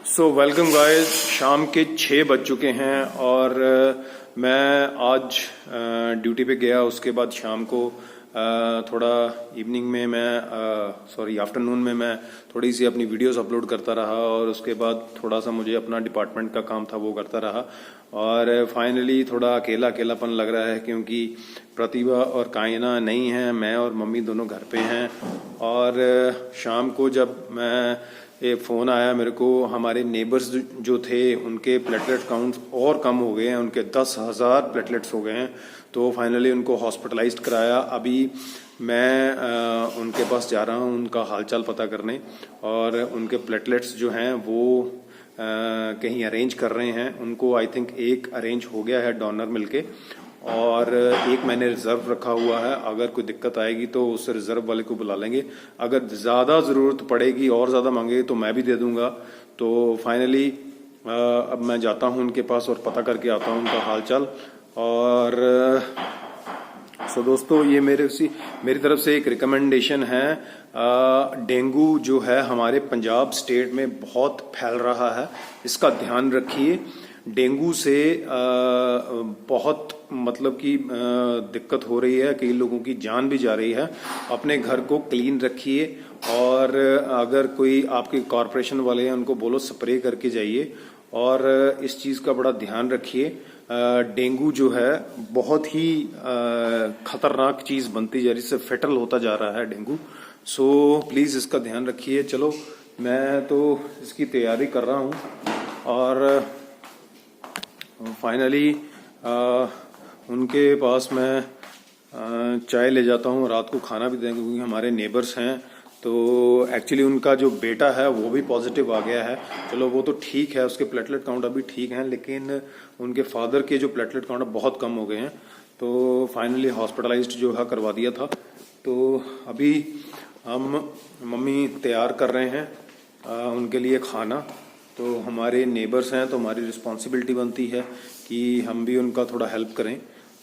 So welcome guys. शाम के 6 बज चुके हैं और मैं आज ड्यूटी पे गया। उसके बाद शाम को थोड़ा इवनिंग में मैं आफ्टरनून में मैं थोड़ी सी अपनी वीडियोस अपलोड करता रहा और उसके बाद थोड़ा सा मुझे अपना डिपार्टमेंट का काम था वो करता रहा। और फाइनली थोड़ा अकेला अकेलापन लग रहा है क्योंकि प्रतिभा और कायना नहीं है, मैं और मम्मी दोनों घर पे हैं। और शाम को जब मैं एक फ़ोन आया मेरे को, हमारे नेबर्स जो थे उनके प्लेटलेट काउंट्स और कम हो गए हैं, उनके 10,000 प्लेटलेट्स हो गए हैं। तो फाइनली उनको हॉस्पिटलाइज्ड कराया। अभी मैं उनके पास जा रहा हूँ उनका हालचाल पता करने, और उनके प्लेटलेट्स जो हैं वो कहीं अरेंज कर रहे हैं। उनको आई थिंक एक अरेंज हो गया है डोनर मिलके, और एक मैंने रिजर्व रखा हुआ है। अगर कोई दिक्कत आएगी तो उस रिजर्व वाले को बुला लेंगे। अगर ज़्यादा ज़रूरत पड़ेगी और ज़्यादा मांगेगी तो मैं भी दे दूंगा। तो फाइनली अब मैं जाता हूं उनके पास और पता करके आता हूं उनका हालचाल। और सो दोस्तों, ये मेरी तरफ से एक रिकमेंडेशन है। डेंगू जो है हमारे पंजाब स्टेट में बहुत फैल रहा है, इसका ध्यान रखिए। डेंगू से बहुत मतलब कि दिक्कत हो रही है, कई लोगों की जान भी जा रही है। अपने घर को क्लीन रखिए, और अगर कोई आपके कॉरपोरेशन वाले हैं उनको बोलो स्प्रे करके जाइए, और इस चीज़ का बड़ा ध्यान रखिए। डेंगू जो है बहुत ही खतरनाक चीज़ बनती जा रही है, इससे फेटल होता जा रहा है डेंगू। सो प्लीज़ इसका ध्यान रखिए। चलो, मैं तो इसकी तैयारी कर रहा हूँ और फाइनली उनके पास मैं चाय ले जाता हूँ, रात को खाना भी देंगे क्योंकि हमारे नेबर्स हैं। तो एक्चुअली उनका जो बेटा है वो भी पॉजिटिव आ गया है। चलो वो तो ठीक है, उसके प्लेटलेट काउंट अभी ठीक हैं, लेकिन उनके फादर के जो प्लेटलेट काउंट बहुत कम हो गए हैं। तो फाइनली हॉस्पिटलाइज्ड जो है करवा दिया था। तो अभी हम मम्मी तैयार कर रहे हैं उनके लिए खाना। तो हमारे नेबर्स हैं तो हमारी रिस्पॉन्सिबिलिटी बनती है कि हम भी उनका थोड़ा हेल्प करें।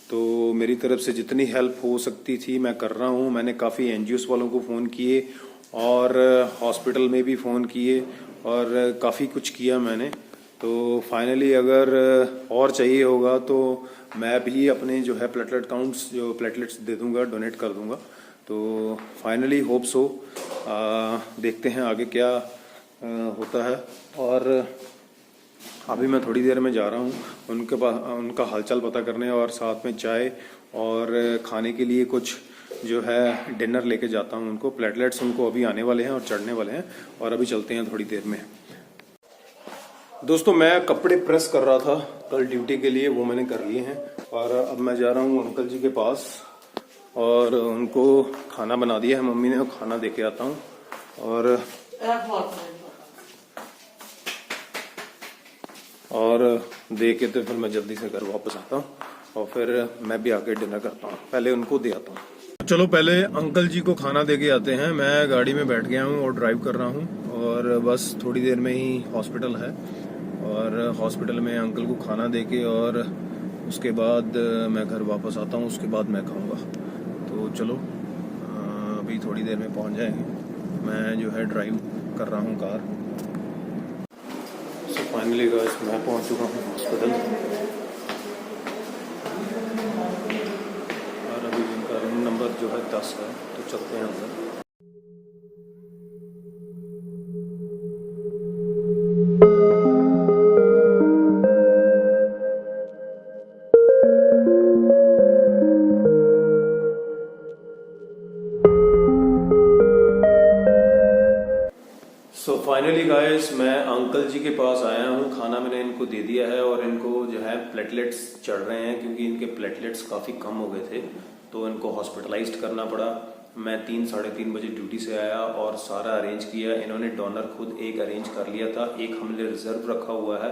तो मेरी तरफ से जितनी हेल्प हो सकती थी मैं कर रहा हूँ। मैंने काफ़ी एनजीओस वालों को फ़ोन किए और हॉस्पिटल में भी फ़ोन किए और काफ़ी कुछ किया मैंने। तो फाइनली अगर और चाहिए होगा तो मैं भी अपने जो है प्लेटलेट काउंट्स जो प्लेटलेट्स दे दूँगा, डोनेट कर दूँगा। तो फाइनली होप सो, देखते हैं आगे क्या होता है। और अभी मैं थोड़ी देर में जा रहा हूँ उनके पास उनका हालचाल पता करने, और साथ में चाय और खाने के लिए कुछ जो है डिनर लेके जाता हूँ उनको। प्लेटलेट्स उनको अभी आने वाले हैं और चढ़ने वाले हैं, और अभी चलते हैं थोड़ी देर में। दोस्तों, मैं कपड़े प्रेस कर रहा था कल ड्यूटी के लिए, वो मैंने कर लिए हैं। और अब मैं जा रहा हूँ अंकल जी के पास और उनको खाना बना दिया है मम्मी ने, खाना दे के आता हूँ। और दे के तो फिर मैं जल्दी से घर वापस आता हूँ और फिर मैं भी आके डिनर करता हूँ। पहले उनको दे आता हूँ। चलो पहले अंकल जी को खाना दे के आते हैं। मैं गाड़ी में बैठ गया हूँ और ड्राइव कर रहा हूँ, और बस थोड़ी देर में ही हॉस्पिटल है, और हॉस्पिटल में अंकल को खाना दे के और उसके बाद मैं घर वापस आता हूँ। उसके बाद मैं खाऊँगा। तो चलो अभी थोड़ी देर में पहुँच जाएंगे। मैं जो है ड्राइव कर रहा हूँ कार। फाइनली गाइस मैं पहुंच चुका हूँ हॉस्पिटल, और अभी इनका रूम नंबर जो है 10 है। तो चलते हैं अंदर। सो फाइनली गाइस मैं अंकल जी के पास आया हूँ। खाना मैंने इनको दे दिया है और इनको जो है प्लेटलेट्स चढ़ रहे हैं क्योंकि इनके प्लेटलेट्स काफ़ी कम हो गए थे, तो इनको हॉस्पिटलाइज्ड करना पड़ा। मैं 3-3:30 बजे ड्यूटी से आया और सारा अरेंज किया। इन्होंने डोनर खुद एक अरेंज कर लिया था, एक हमने रिजर्व रखा हुआ है।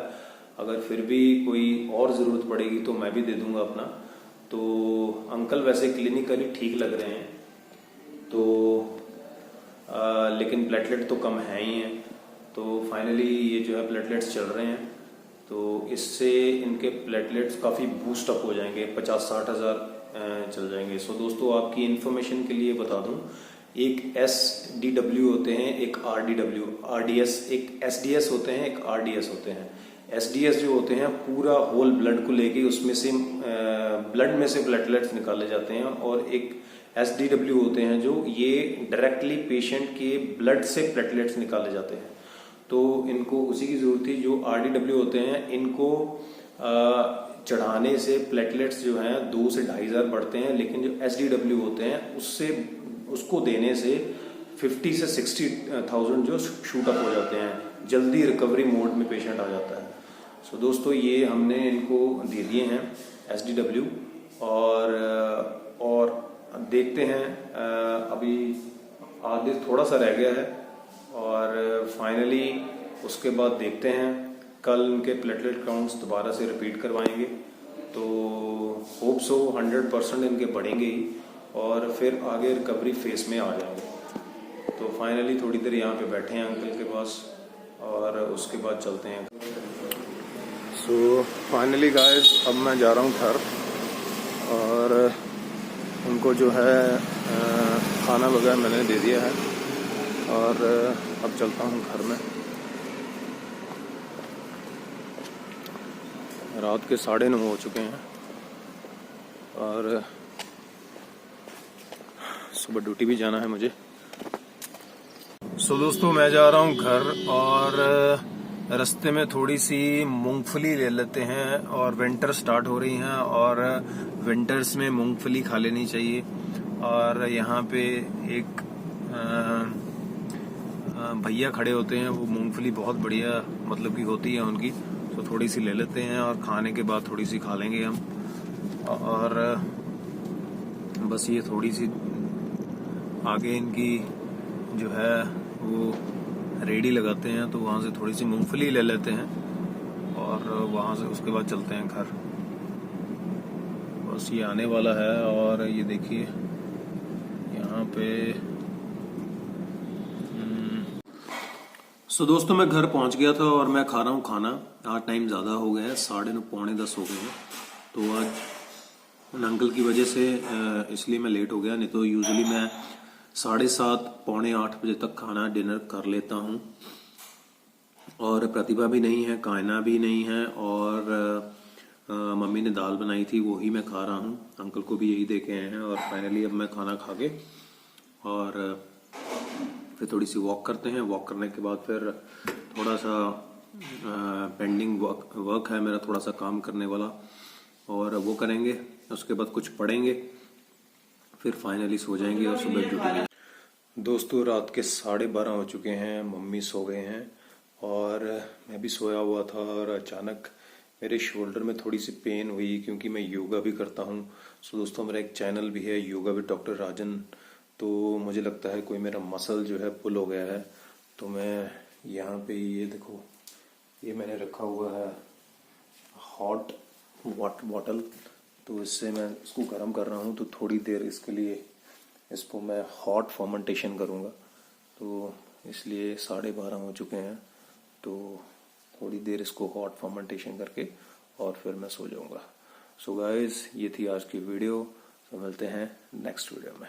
अगर फिर भी कोई और ज़रूरत पड़ेगी तो मैं भी दे दूंगा अपना। तो अंकल वैसे क्लिनिकली ठीक लग रहे हैं, तो लेकिन प्लेटलेट तो कम है ही हैं। तो फाइनली ये जो है प्लेटलेट्स चल रहे हैं, तो इससे इनके प्लेटलेट्स काफ़ी बूस्ट अप हो जाएंगे, 50-60 हज़ार चल जाएंगे। सो दोस्तों, आपकी इन्फॉर्मेशन के लिए बता दूं एक SDW होते हैं, एक RDS, एक SDS होते हैं, एक RDS होते हैं। SDS जो होते हैं पूरा होल ब्लड को लेके उसमें से ब्लड में से प्लेटलेट्स निकाले जाते हैं, और एक SDW होते हैं जो ये डायरेक्टली पेशेंट के ब्लड से प्लेटलेट्स निकाले जाते हैं। तो इनको उसी की जरूरत थी। जो RDW होते हैं इनको चढ़ाने से प्लेटलेट्स जो हैं 2 से 2,500 बढ़ते हैं, लेकिन जो SDW होते हैं उसको देने से 50 से 60,000 जो शूट अप हो जाते हैं, जल्दी रिकवरी मोड में पेशेंट आ जाता है। सो दोस्तों ये हमने इनको दे दिए हैं SDW, और देखते हैं अभी आगे थोड़ा सा रह गया है, और फाइनली उसके बाद देखते हैं कल उनके प्लेटलेट काउंट्स दोबारा से रिपीट करवाएंगे। तो होप सो 100% इनके बढ़ेंगे ही, और फिर आगे रिकवरी फेस में आ जाएंगे। तो फाइनली थोड़ी देर यहाँ पे बैठे हैं अंकल के पास, और उसके बाद चलते हैं। सो फाइनली गाइस अब मैं जा रहा हूँ घर, और उनको जो है खाना वगैरह मैंने दे दिया है, और अब चलता हूँ घर में। रात के 9:30 हो चुके हैं, और सुबह ड्यूटी भी जाना है मुझे। सो दोस्तों मैं जा रहा हूँ घर, और रास्ते में थोड़ी सी मूंगफली ले लेते हैं, और विंटर स्टार्ट हो रही हैं, और विंटर्स में मूंगफली खा लेनी चाहिए। और यहाँ पे एक भैया खड़े होते हैं, वो मूंगफली बहुत बढ़िया मतलब की होती है उनकी, तो थोड़ी सी ले लेते हैं, और खाने के बाद थोड़ी सी खा लेंगे हम। और बस ये थोड़ी सी आगे इनकी जो है वो रेडी लगाते हैं, तो वहाँ से थोड़ी सी मूंगफली ले लेते हैं, और वहाँ से उसके बाद चलते हैं घर। बस ये आने वाला है, और ये देखिए यहाँ पे। सो दोस्तों मैं घर पहुँच गया था, और मैं खा रहा हूँ खाना। आज टाइम ज़्यादा हो गया है, 9:30 पौने 10 हो गए हैं। तो आज अंकल की वजह से इसलिए मैं लेट हो गया, नहीं तो यूजुअली मैं 7:30 पौने 8 बजे तक खाना डिनर कर लेता हूँ। और प्रतिभा भी नहीं है, कायना भी नहीं है, और मम्मी ने दाल बनाई थी वो ही मैं खा रहा हूँ। अंकल को भी यही दे के आए हैं, और फाइनली अब मैं खाना खा के और फिर थोड़ी सी वॉक करते हैं। वॉक करने के बाद फिर थोड़ा सा पेंडिंग वर्क है मेरा, थोड़ा सा काम करने वाला, और वो करेंगे। उसके बाद कुछ पढ़ेंगे, फिर फाइनली सो जाएंगे और सुबह ड्यूटी। दोस्तों रात के 12:30 हो चुके हैं, मम्मी सो गए हैं, और मैं भी सोया हुआ था, और अचानक मेरे शोल्डर में थोड़ी सी पेन हुई, क्योंकि मैं योगा भी करता हूँ। सो दोस्तों मेरा एक चैनल भी है योगा विद डॉक्टर राजन, तो मुझे लगता है कोई मेरा मसल जो है पुल हो गया है। तो मैं यहाँ पे ये देखो, ये मैंने रखा हुआ है हॉट वाटर बॉटल, तो इससे मैं इसको गर्म कर रहा हूँ। तो थोड़ी देर इसके लिए इसको मैं हॉट फर्मेंटेशन करूँगा, तो इसलिए 12:30 हो चुके हैं। तो थोड़ी देर इसको हॉट फर्मेंटेशन करके और फिर मैं सो जाऊँगा। सो गाइस ये थी आज की वीडियो, तो मिलते हैं नेक्स्ट वीडियो में।